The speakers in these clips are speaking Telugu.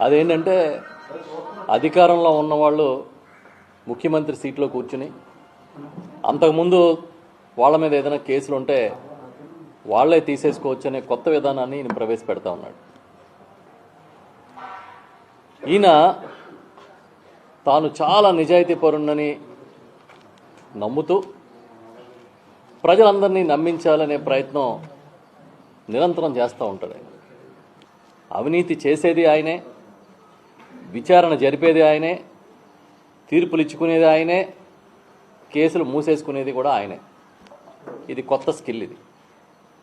అదేంటంటే అధికారంలో ఉన్నవాళ్ళు ముఖ్యమంత్రి సీట్లో కూర్చుని అంతకుముందు వాళ్ళ మీద ఏదైనా కేసులు ఉంటే వాళ్లే తీసేసుకోవచ్చు అనే కొత్త విధానాన్ని ఈయన ప్రవేశపెడతా ఉన్నాడు. ఈయన తాను చాలా నిజాయితీపరుణ్ణని నమ్ముతూ ప్రజలందరినీ నమ్మించాలనే ప్రయత్నం నిరంతరం చేస్తూ ఉంటాడు. అవినీతి చేసేది ఆయనే, విచారణ జరిపేది ఆయనే, తీర్పులు ఇచ్చుకునేది ఆయనే, కేసులు మూసేసుకునేది కూడా ఆయనే. ఇది కొత్త స్కిల్. ఇది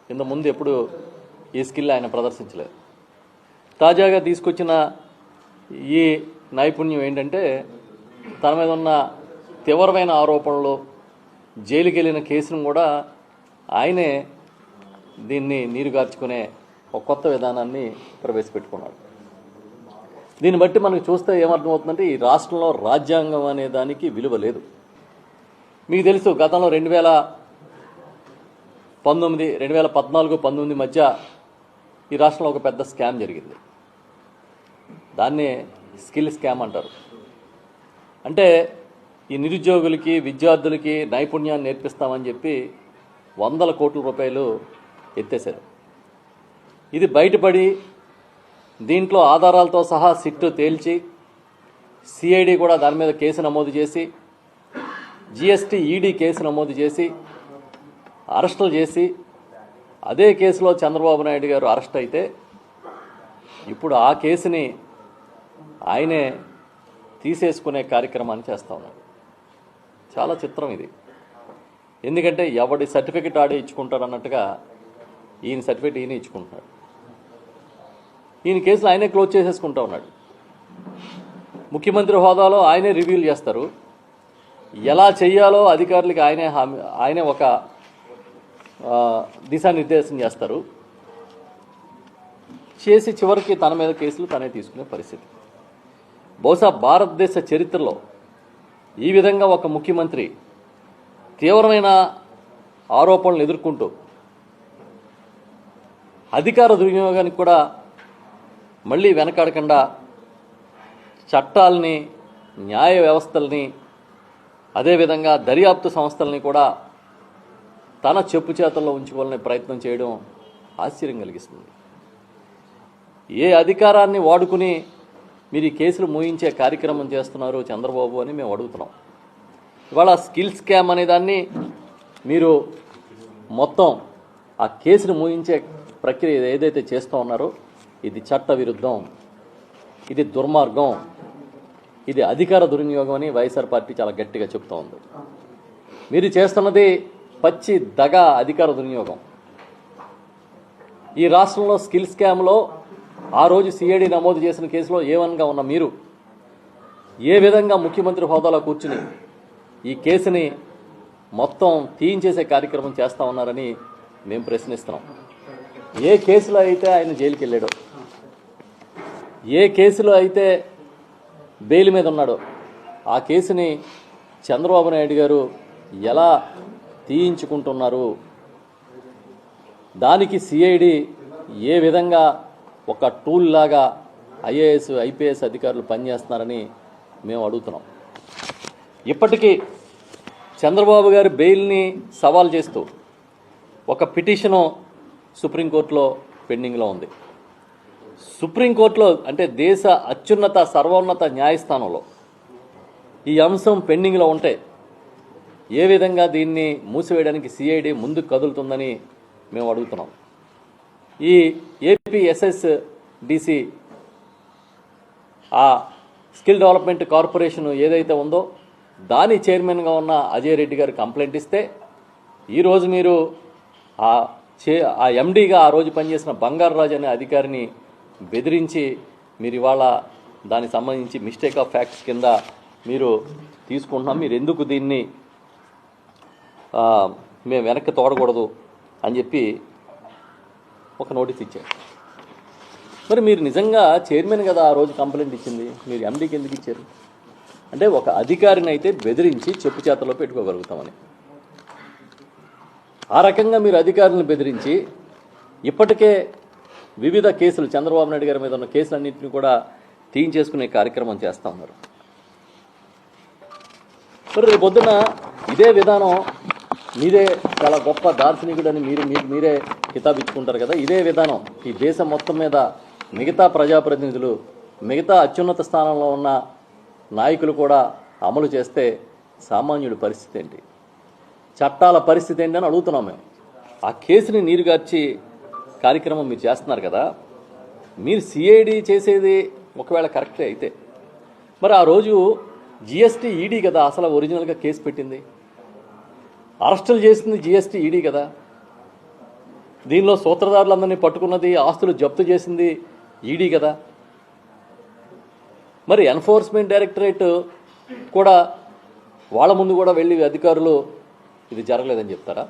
ఇంతకుముందు ఎప్పుడు ఈ స్కిల్ ఆయన ప్రదర్శించలేదు. తాజాగా తీసుకొచ్చిన ఈ నైపుణ్యం ఏంటంటే తన మీద ఉన్న తీవ్రమైన ఆరోపణలు, జైలుకి వెళ్ళిన కేసును కూడా ఆయనే దీన్ని నీరుగార్చుకునే ఒక కొత్త విధానాన్ని ప్రవేశపెట్టుకున్నాడు. దీన్ని బట్టి మనకు చూస్తే ఏమర్థమవుతుందంటే ఈ రాష్ట్రంలో రాజ్యాంగం అనే దానికి విలువ లేదు. మీకు తెలుసు, గతంలో 2014-19 మధ్య ఈ రాష్ట్రంలో ఒక పెద్ద స్కామ్ జరిగింది. దాన్నే స్కిల్ స్కామ్ అంటారు. అంటే ఈ నిరుద్యోగులకి, విద్యార్థులకి నైపుణ్యాన్ని నేర్పిస్తామని చెప్పి 100 కోట్ల రూపాయలు ఎత్తేశారు. ఇది బయటపడి దీంట్లో ఆధారాలతో సహా సిట్టు తేల్చి సిఐడి కూడా దాని మీద కేసు నమోదు చేసి జిఎస్టీ ఈడీ కేసు నమోదు చేసి అరెస్టులు చేసి అదే కేసులో చంద్రబాబు నాయుడు గారు అరెస్ట్ అయితే ఇప్పుడు ఆ కేసుని ఆయనే తీసేసుకునే కార్యక్రమాన్ని చేస్తా ఉన్నాడు. చాలా చిత్రం ఇది. ఎందుకంటే ఎవడి సర్టిఫికెట్ ఆడే ఇచ్చుకుంటాడు అన్నట్టుగా ఈయన సర్టిఫికెట్ ఈయన ఇచ్చుకుంటున్నాడు. ఈయన కేసులు ఆయనే క్లోజ్ చేసేసుకుంటా ఉన్నాడు. ముఖ్యమంత్రి హోదాలో ఆయనే రివ్యూలు చేస్తారు. ఎలా చేయాలో అధికారులకి ఆయనే ఒక దిశానిర్దేశం చేస్తారు. చేసి చివరికి తన మీద కేసులు తనే తీసుకునే పరిస్థితి. బహుశా భారతదేశ చరిత్రలో ఈ విధంగా ఒక ముఖ్యమంత్రి తీవ్రమైన ఆరోపణలు ఎదుర్కొంటూ అధికార దుర్వినియోగానికి కూడా మళ్ళీ వెనకాడకుండా చట్టాలని, న్యాయ వ్యవస్థల్ని, అదేవిధంగా దర్యాప్తు సంస్థల్ని కూడా తన చెప్పు చేతల్లో ఉంచుకోవాలనే ప్రయత్నం చేయడం ఆశ్చర్యం కలిగిస్తుంది. ఏ అధికారాన్ని వాడుకుని మీరు ఈ కేసులు మూయించే కార్యక్రమం చేస్తున్నారు చంద్రబాబు అని మేము అడుగుతున్నాం. ఇవాళ స్కిల్ స్కామ్ అనే దాన్ని మీరు మొత్తం ఆ కేసును మూయించే ప్రక్రియ ఏదైతే చేస్తూ ఉన్నారో ఇది చట్ట విరుద్ధం, ఇది దుర్మార్గం, ఇది అధికార దుర్వినియోగం అని వైఎస్ఆర్ పార్టీ చాలా గట్టిగా చెప్తూ ఉంది. మీరు చేస్తున్నది పచ్చి దగ, అధికార దుర్వినియోగం. ఈ రాష్ట్రంలో స్కిల్ స్కామ్లో ఆ రోజు సిఐడి నమోదు చేసిన కేసులో ఏవన్గా ఉన్న మీరు ఏ విధంగా ముఖ్యమంత్రి హోదాలో కూర్చుని ఈ కేసుని మొత్తం తీయించేసే కార్యక్రమం చేస్తూ ఉన్నారని మేము ప్రశ్నిస్తున్నాం. ఏ కేసులో అయితే ఆయన జైలుకి వెళ్ళాడో, ఏ కేసులో అయితే బెయిల్ మీద ఉన్నాడో ఆ కేసుని చంద్రబాబు నాయుడు గారు ఎలా తీయించుకుంటున్నారు, దానికి సిఐడి ఏ విధంగా ఒక టూల్ లాగా ఐఏఎస్, ఐపీఎస్ అధికారులు పనిచేస్తున్నారని మేము అడుగుతున్నాం. ఇప్పటికీ చంద్రబాబు గారి బెయిల్ని సవాల్ చేస్తూ ఒక పిటిషను సుప్రీంకోర్టులో పెండింగ్లో ఉంది. సుప్రీంకోర్టులో అంటే దేశ అత్యున్నత సర్వోన్నత న్యాయస్థానంలో ఈ అంశం పెండింగ్లో ఉంటే ఏ విధంగా దీన్ని మూసివేయడానికి సిఐడి ముందుకు కదులుతుందని మేము అడుగుతున్నాం. ఈ ఏపీ ఎస్ఎస్డిసి ఆ స్కిల్ డెవలప్మెంట్ కార్పొరేషన్ ఏదైతే ఉందో దాని చైర్మన్గా ఉన్న అజయ్ రెడ్డి గారు కంప్లైంట్ ఇస్తే ఈరోజు మీరు ఆ ఎండీగా ఆ రోజు పనిచేసిన బంగారరాజు అనే అధికారిని బెదిరించి మీరు ఇవాళ దానికి సంబంధించి మిస్టేక్ ఆఫ్ ఫ్యాక్ట్స్ కింద మీరు తీసుకుంటున్నాం, మీరు ఎందుకు దీన్ని మేము వెనక్కి తోడకూడదు అని చెప్పి ఒక నోటీస్ ఇచ్చారు. మరి మీరు నిజంగా చైర్మన్ కదా ఆ రోజు కంప్లైంట్ ఇచ్చింది, మీరు ఎండీకి ఎందుకు ఇచ్చారు? అంటే ఒక అధికారిని అయితే బెదిరించి చెప్పు చేతలో పెట్టుకోగలుగుతామని, ఆ రకంగా మీరు అధికారులను బెదిరించి ఇప్పటికే వివిధ కేసులు చంద్రబాబు నాయుడు గారి మీద ఉన్న కేసులన్నింటినీ కూడా తీయించేసుకునే కార్యక్రమం చేస్తూ ఉన్నారు. మరి రేపు పొద్దున ఇదే విధానం మీరే చాలా గొప్ప దార్శనికుడని మీరే కితాబిచ్చుకుంటారు కదా. ఇదే విధానం ఈ దేశం మొత్తం మీద మిగతా ప్రజాప్రతినిధులు, మిగతా అత్యున్నత స్థానంలో ఉన్న నాయకులు కూడా అమలు చేస్తే సామాన్యుడి పరిస్థితి ఏంటి, చట్టాల పరిస్థితి ఏంటి అని అడుగుతున్నాం మేము. ఆ కేసుని నీరుగార్చి కార్యక్రమం మీరు చేస్తున్నారు కదా. మీరు సిఐడి చేసేది ఒకవేళ కరెక్టే అయితే, మరి ఆ రోజు జిఎస్టీ ఈడీ కదా అసలు ఒరిజినల్గా కేసు పెట్టింది, అరెస్టులు చేసింది జిఎస్టీ ఈడీ కదా. దీనిలో సూత్రధారులందరినీ పట్టుకున్నది, ఆస్తులు జప్తు చేసింది ఈడీ కదా. మరి ఎన్ఫోర్స్మెంట్ డైరెక్టరేట్ కూడా వాళ్ళ ముందు కూడా వెళ్ళి అధికారులు ఇది జరగలేదని చెప్తారా?